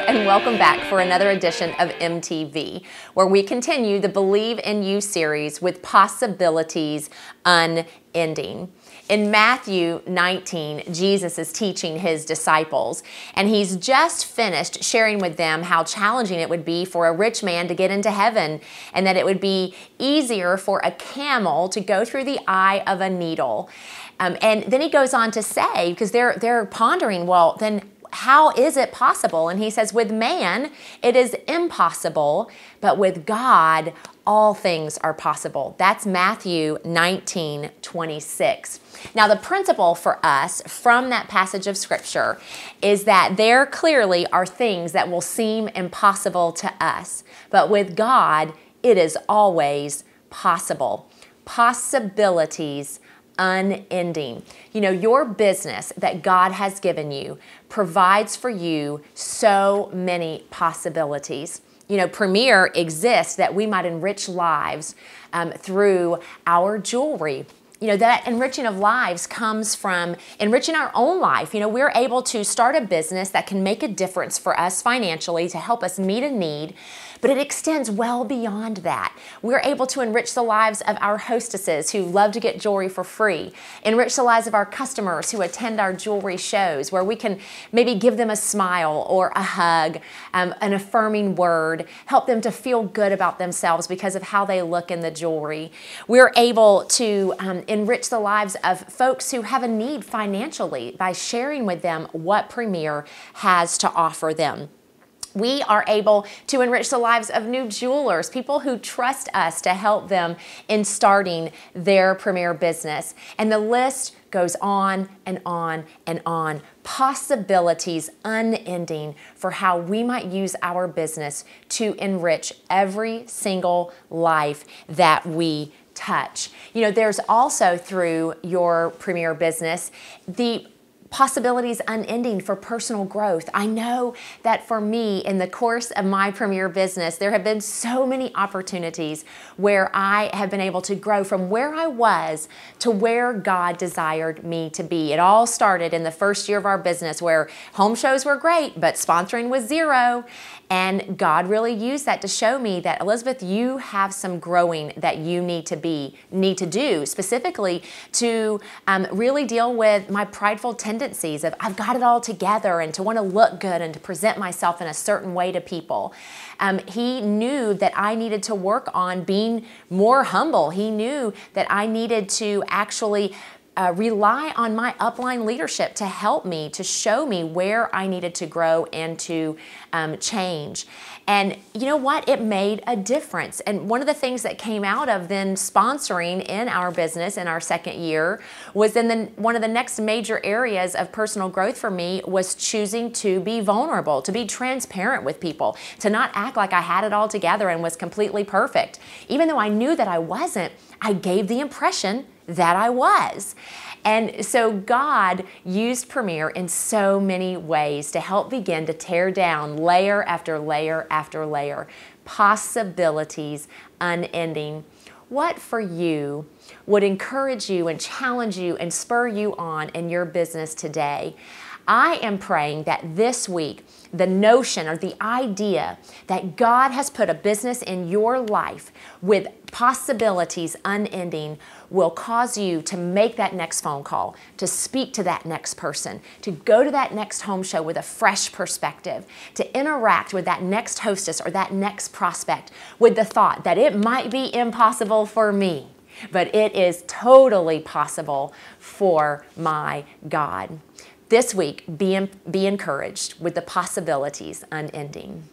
and welcome back for another edition of MTV, where we continue the Believe in You series with possibilities unending. In Matthew 19, Jesus is teaching his disciples, and he's just finished sharing with them how challenging it would be for a rich man to get into heaven, and that it would be easier for a camel to go through the eye of a needle. And then he goes on to say, because they're pondering, well, then how is it possible? And he says, with man, it is impossible, but with God, all things are possible. That's Matthew 19:26. Now, the principle for us from that passage of Scripture is that there clearly are things that will seem impossible to us, but with God, it is always possible. Possibilities unending. You know, your business that God has given you provides for you so many possibilities. You know, Premier exists that we might enrich lives through our jewelry. You know, that enriching of lives comes from enriching our own life. You know, we're able to start a business that can make a difference for us financially to help us meet a need, but it extends well beyond that. We're able to enrich the lives of our hostesses who love to get jewelry for free, enrich the lives of our customers who attend our jewelry shows, where we can maybe give them a smile or a hug, an affirming word, help them to feel good about themselves because of how they look in the jewelry. We're able to enrich the lives of folks who have a need financially by sharing with them what Premier has to offer them. We are able to enrich the lives of new jewelers, people who trust us to help them in starting their Premier business. And the list goes on and on and on. Possibilities unending for how we might use our business to enrich every single life that we touch. You know, there's also through your Premier business the possibilities unending for personal growth. I know that for me, in the course of my Premier business, there have been so many opportunities where I have been able to grow from where I was to where God desired me to be. It all started in the first year of our business, where home shows were great, but sponsoring was zero. And God really used that to show me that, Elizabeth, you have some growing that you need to do, specifically to really deal with my prideful tendencies of I've got it all together and to want to look good and to present myself in a certain way to people. He knew that I needed to work on being more humble. He knew that I needed to actually rely on my upline leadership to help me, to show me where I needed to grow and to change. And you know what? It made a difference. And one of the things that came out of then sponsoring in our business in our second year was then one of the next major areas of personal growth for me was choosing to be vulnerable, to be transparent with people, to not act like I had it all together and was completely perfect. Even though I knew that I wasn't, I gave the impression that I was. And so God used Premier in so many ways to help begin to tear down layer after layer after layer. Possibilities unending. What for you would encourage you and challenge you and spur you on in your business today? I am praying that this week, the notion or the idea that God has put a business in your life with possibilities unending will cause you to make that next phone call, to speak to that next person, to go to that next home show with a fresh perspective, to interact with that next hostess or that next prospect with the thought that it might be impossible for me, but it is totally possible for my God. This week, be encouraged with the possibilities unending.